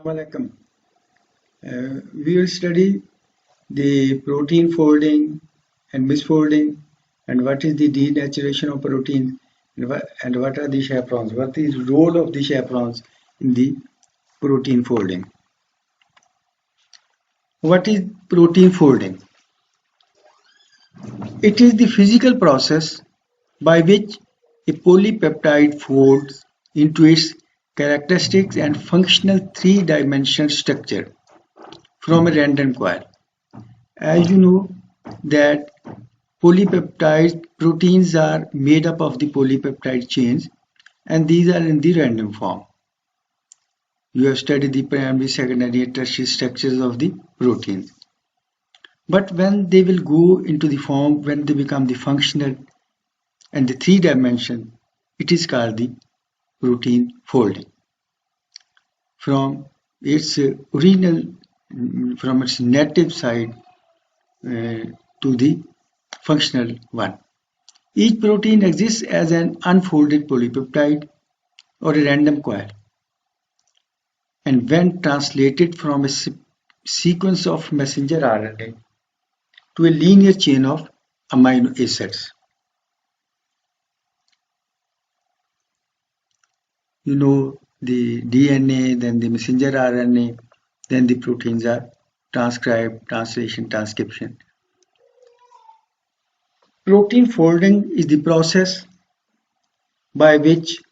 Assalamualaikum. We will study the protein folding and misfolding and what is the denaturation of protein and what are the chaperones, what is the role of the chaperones in the protein folding. What is protein folding? It is the physical process by which a polypeptide folds into its characteristic and functional three-dimensional structure from a random coil. As you know that polypeptide proteins are made up of the polypeptide chains and these are in the random form. You have studied the primary, secondary and tertiary structures of the proteins. But when they will go into the form, when they become the functional and the three dimension, it is called the protein folding. From its original, from its native side to the functional one. Each protein exists as an unfolded polypeptide or a random coil, and when translated from a sequence of messenger RNA to a linear chain of amino acids. You know the DNA, then the messenger RNA, then the proteins are transcribed, translation, transcription. Protein folding is the process by which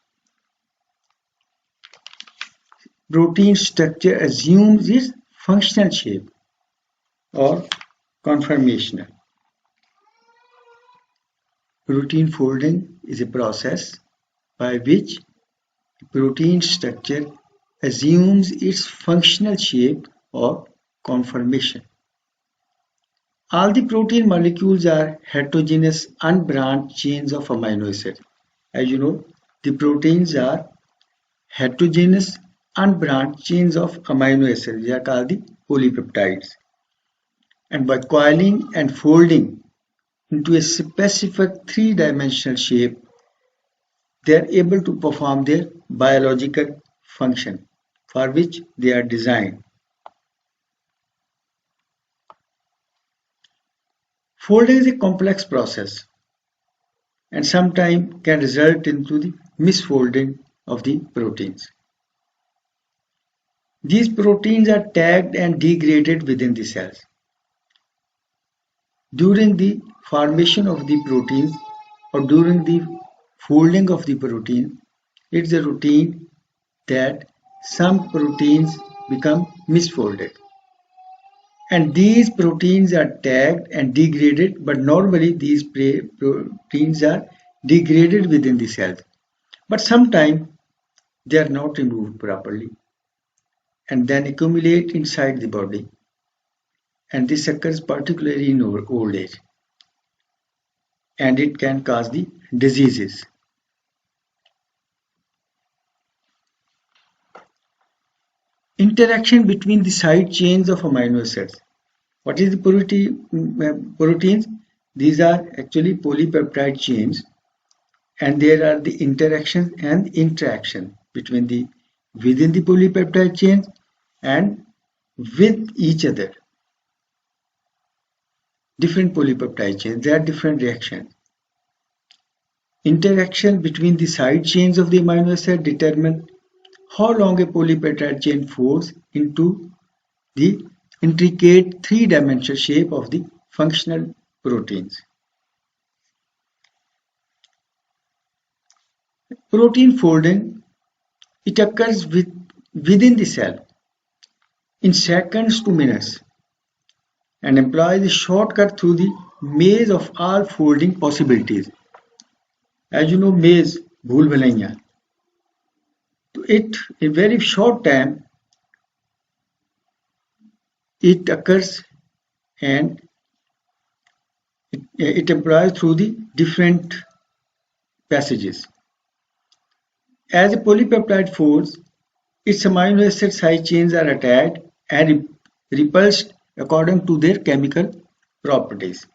protein structure assumes its functional shape or conformational. Protein folding is a process by which protein structure assumes its functional shape or conformation. All the protein molecules are heterogeneous unbranched chains of amino acids. As you know, the proteins are heterogeneous unbranched chains of amino acids. They are called the polypeptides. And by coiling and folding into a specific three-dimensional shape, they are able to perform their biological function for which they are designed. Folding is a complex process and sometimes can result into the misfolding of the proteins. These proteins are tagged and degraded within the cells. During the formation of the proteins or during the folding of the protein, it's a routine that some proteins become misfolded. And these proteins are tagged and degraded, but normally these proteins are degraded within the cells. But sometimes they are not removed properly and then accumulate inside the body. And this occurs particularly in old age. And it can cause the diseases. Interaction between the side chains of amino acids. What is the proteins? These are actually polypeptide chains, and there are the interactions and interaction between the within the polypeptide chains and with each other. Different polypeptide chains, there are different reactions. Interaction between the side chains of the amino acid determine how long a polypeptide chain folds into the intricate three-dimensional shape of the functional proteins. Protein folding, it occurs within the cell in seconds to minutes and employs a shortcut through the maze of all folding possibilities. As you know, maze, bhool bhulaiya. It in very short time it occurs and it employs through the different passages. As a polypeptide folds, its amino acid side chains are attacked and repulsed according to their chemical properties.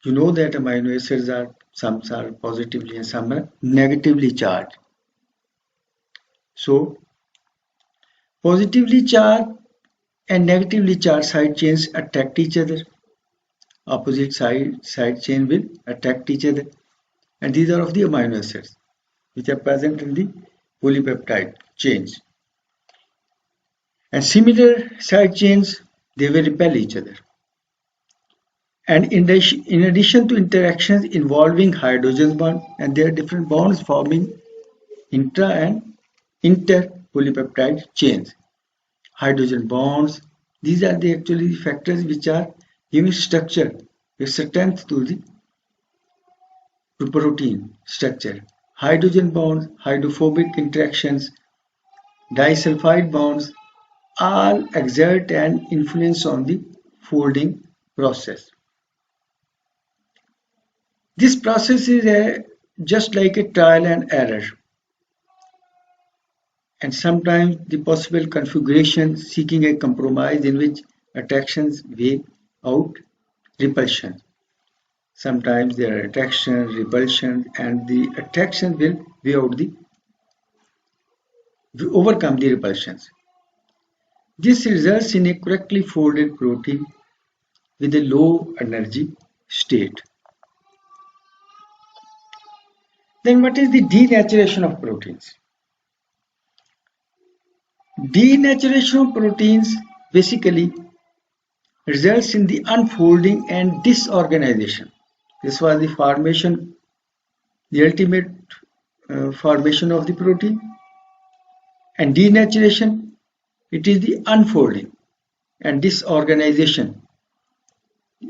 You know that amino acids are some are positively and some are negatively charged. So Positively charged and negatively charged side chains attract each other. Opposite side chain will attract each other. And these are of the amino acids which are present in the polypeptide chains. And similar side chains, they will repel each other. And in addition to interactions involving hydrogen bond, and there are different bonds forming intra and inter polypeptide chains. Hydrogen bonds, these are the actually factors which are giving structure, strength to the protein structure. Hydrogen bonds, hydrophobic interactions, disulfide bonds all exert an influence on the folding process. This process is just like a trial and error, and sometimes the possible configuration seeking a compromise in which attractions weigh out repulsion. Sometimes there are attraction, repulsion, and the attraction will weigh out the overcome the repulsions. This results in a correctly folded protein with a low energy state. Then what is the denaturation of proteins? Denaturation of proteins basically results in the unfolding and disorganization. This was the formation, the ultimate formation of the protein. And denaturation, it is the unfolding and disorganization.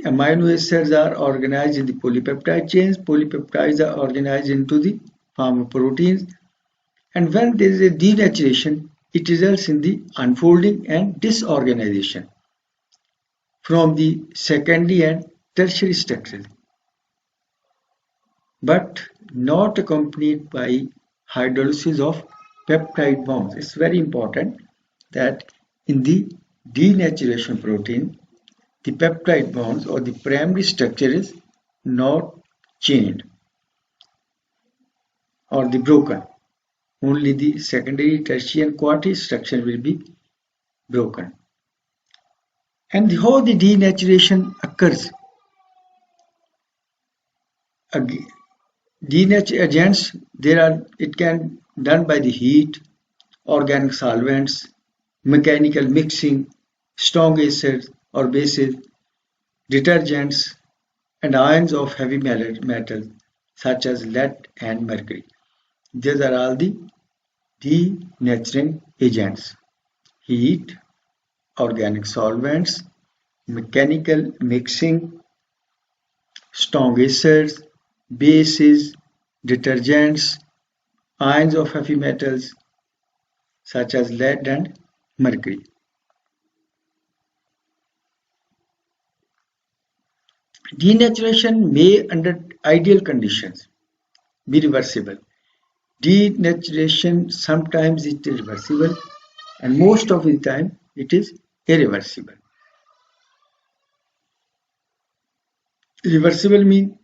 Amino acids are organized in the polypeptide chains. Polypeptides are organized into the form of proteins. And when there is a denaturation, it results in the unfolding and disorganization from the secondary and tertiary structures, but not accompanied by hydrolysis of peptide bonds. It's very important that in the denaturation protein, the peptide bonds or the primary structure is not changed or the broken. Only the secondary, tertiary and quaternary structure will be broken. And how the denaturation occurs? Denaturing agents, it can done by the heat, organic solvents, mechanical mixing, strong acids or bases, detergents, and ions of heavy metals such as lead and mercury. These are all the denaturing agents. Heat, organic solvents, mechanical mixing, strong acids, bases, detergents, ions of heavy metals such as lead and mercury. Denaturation may, under ideal conditions, be reversible. Denaturation sometimes it is reversible and most of the time it is irreversible. Reversible means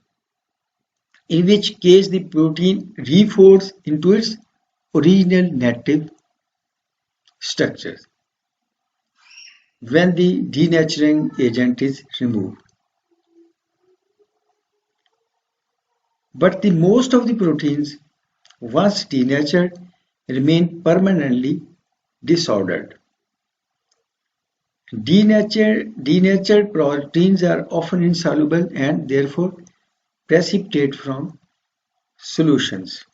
in which case the protein reforms into its original native structures when the denaturing agent is removed. But the most of the proteins, once denatured, remain permanently disordered. Denatured proteins are often insoluble and therefore precipitate from solutions.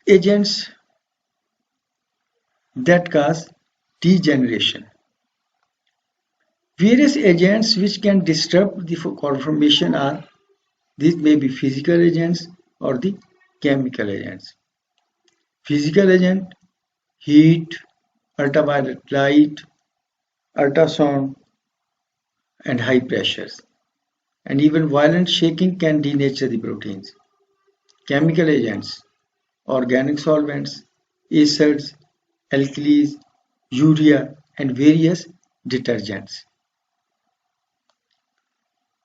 Agents that cause degeneration. Various agents which can disrupt the conformation are, these may be physical agents or the chemical agents. Physical agent, heat, ultraviolet light, ultrasound, and high pressures. And even violent shaking can denature the proteins. Chemical agents, organic solvents, acids, alkalis, urea, and various detergents.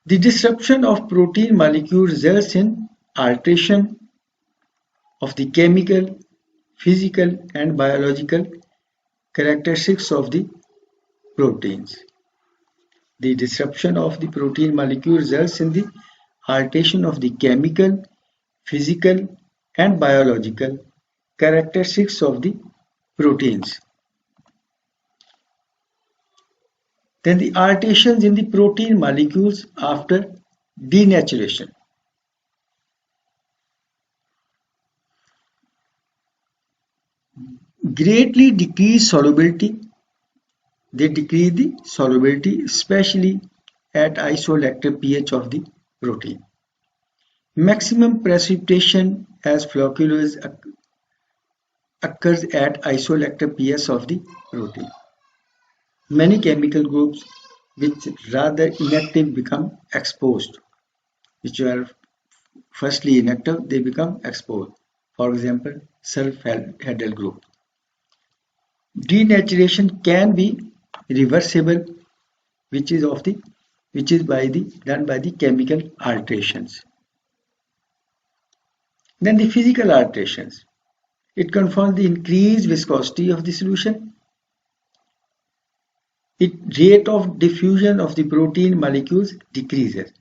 The disruption of protein molecules results in alteration of the chemical, physical and biological characteristics of the proteins. The disruption of the protein molecule results in the alteration of the chemical, physical and biological characteristics of the proteins. Then the alterations in the protein molecules after denaturation. Greatly decrease solubility. They decrease the solubility, especially at isoelectric pH of the protein. Maximum precipitation as flocculose occurs at isoelectric pH of the protein. Many chemical groups which rather inactive become exposed, which are firstly inactive, they become exposed. For example, sulfhydryl group. Denaturation can be reversible, which is done by the chemical alterations. Then the physical alterations. It confirms the increased viscosity of the solution. Rate of diffusion of the protein molecules decreases.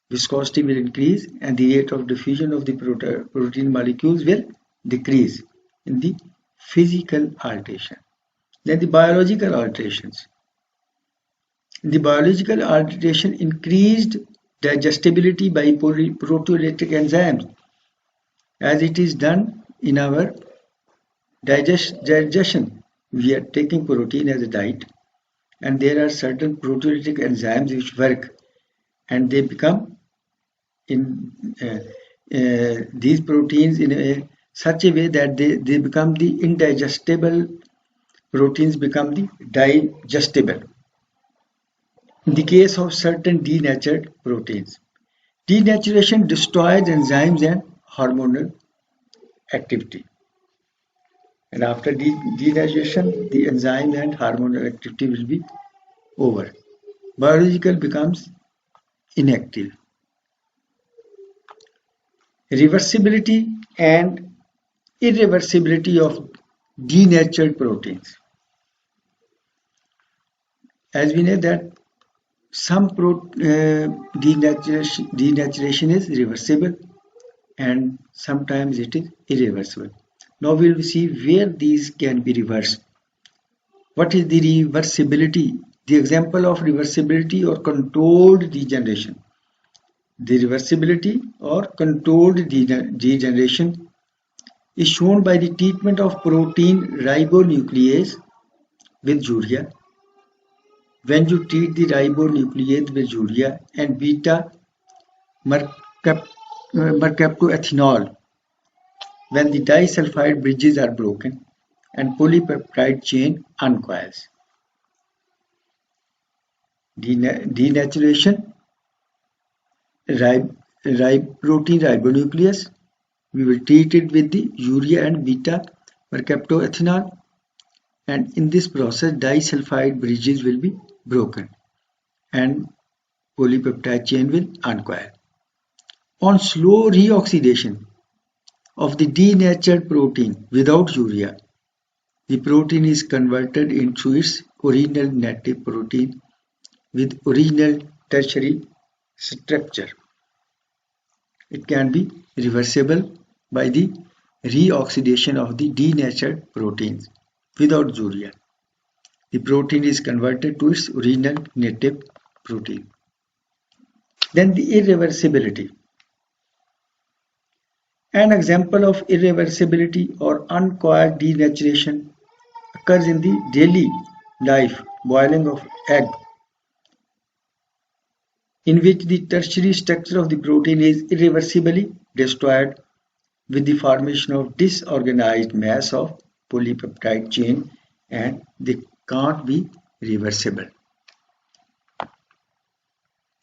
Viscosity will increase and the rate of diffusion of the protein molecules will decrease in the physical alteration. Then the biological alterations. The biological alteration increased digestibility by proteolytic enzymes, as it is done in our digestion. We are taking protein as a diet, and there are certain proteolytic enzymes which work, and they become in these proteins in such a way that they become the indigestible proteins become the digestible. In the case of certain denatured proteins, denaturation destroys enzymes and hormonal activity. And after denaturation, the enzyme and hormonal activity will be over. Biological becomes inactive. Reversibility and irreversibility of denatured proteins. As we know that some denaturation is reversible and sometimes it is irreversible. Now we will see where these can be reversed. What is the reversibility? The example of reversibility or controlled degeneration. The reversibility or controlled degeneration is shown by the treatment of protein ribonuclease with urea. When you treat the ribonuclease with urea and beta mercaptoethanol, when the disulfide bridges are broken and polypeptide chain uncoils. Denaturation, protein ribonuclease, we will treat it with the urea and beta mercaptoethanol, and in this process disulfide bridges will be broken and polypeptide chain will uncoil. On slow reoxidation of the denatured protein without urea, the protein is converted into its original native protein with original tertiary structure. It can be reversible by the reoxidation of the denatured proteins without urea. The protein is converted to its original native protein. Then the irreversibility. An example of irreversibility or uncoiled denaturation occurs in the daily life boiling of egg, in which the tertiary structure of the protein is irreversibly destroyed with the formation of disorganized mass of polypeptide chain, and they can't be reversible.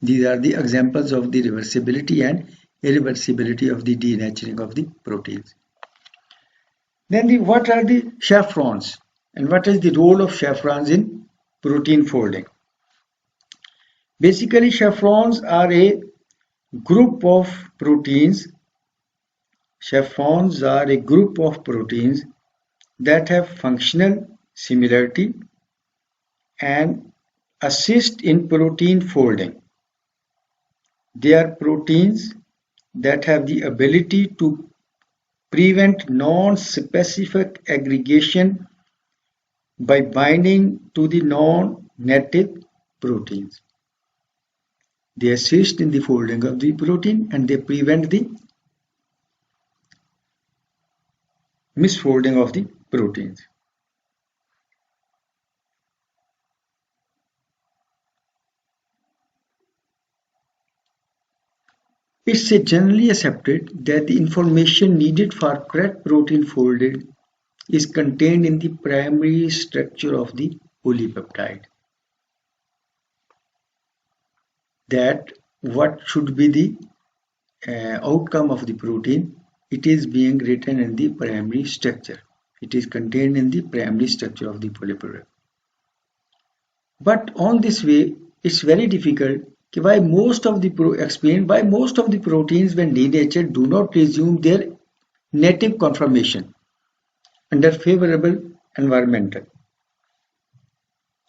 These are the examples of the reversibility and irreversibility of the denaturing of the proteins. Then what are the chaperones and what is the role of chaperones in protein folding? Basically, chaperones are a group of proteins Chaperones are a group of proteins that have functional similarity and assist in protein folding. They are proteins that have the ability to prevent non-specific aggregation by binding to the non-native proteins. They assist in the folding of the protein and they prevent the misfolding of the proteins. It's generally accepted that the information needed for correct protein folding is contained in the primary structure of the polypeptide. That what should be the outcome of the protein, it is being written in the primary structure. It is contained in the primary structure of the polypeptide. But on this way, it's very difficult why most of the proteins when denatured do not resume their native conformation under favorable environmental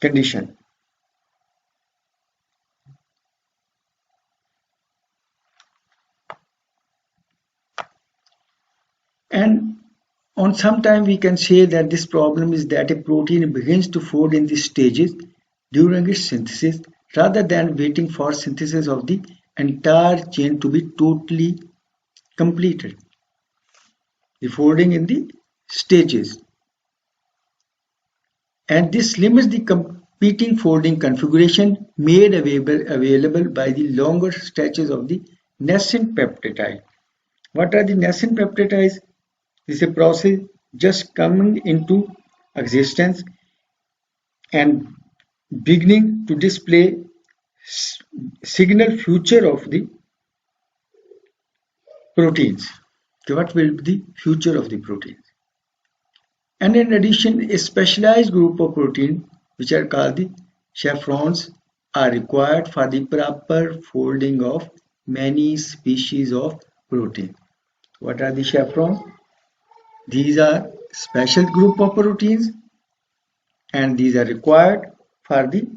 condition. And on some time we can say that this problem is that a protein begins to fold in the stages during its synthesis rather than waiting for synthesis of the entire chain to be totally completed. The folding in the stages. And this limits the competing folding configuration made available by the longer stretches of the nascent peptide. What are the nascent peptides? This is a process just coming into existence and beginning to display signal future of the proteins. Okay, what will be the future of the proteins? And in addition, a specialized group of proteins, which are called the chaperones, are required for the proper folding of many species of protein. What are the chaperones? These are special group of proteins and these are required for the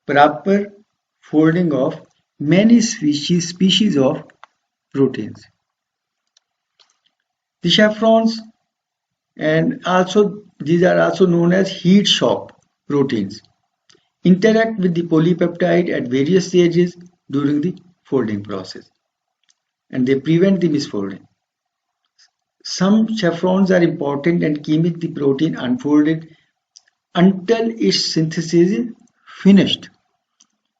proper folding of many species of proteins. The chaperones and also these are also known as heat shock proteins interact with the polypeptide at various stages during the folding process and they prevent the misfolding. Some chaperones are important and keep the protein unfolded until its synthesis is finished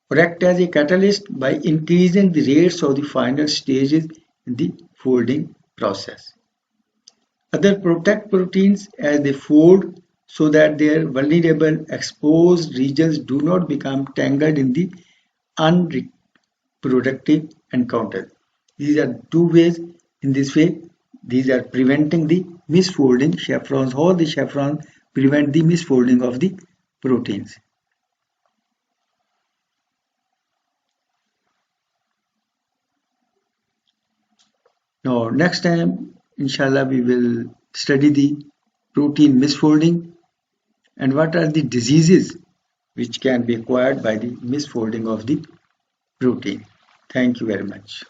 or act as a catalyst by increasing the rates of the final stages in the folding process. Other protect proteins as they fold so that their vulnerable exposed regions do not become tangled in the unproductive encounters. These are two ways. In this way, these are preventing the misfolding. Chaperones, all the chaperones prevent the misfolding of the proteins. Now, next time, inshallah, we will study the protein misfolding and what are the diseases which can be acquired by the misfolding of the protein. Thank you very much.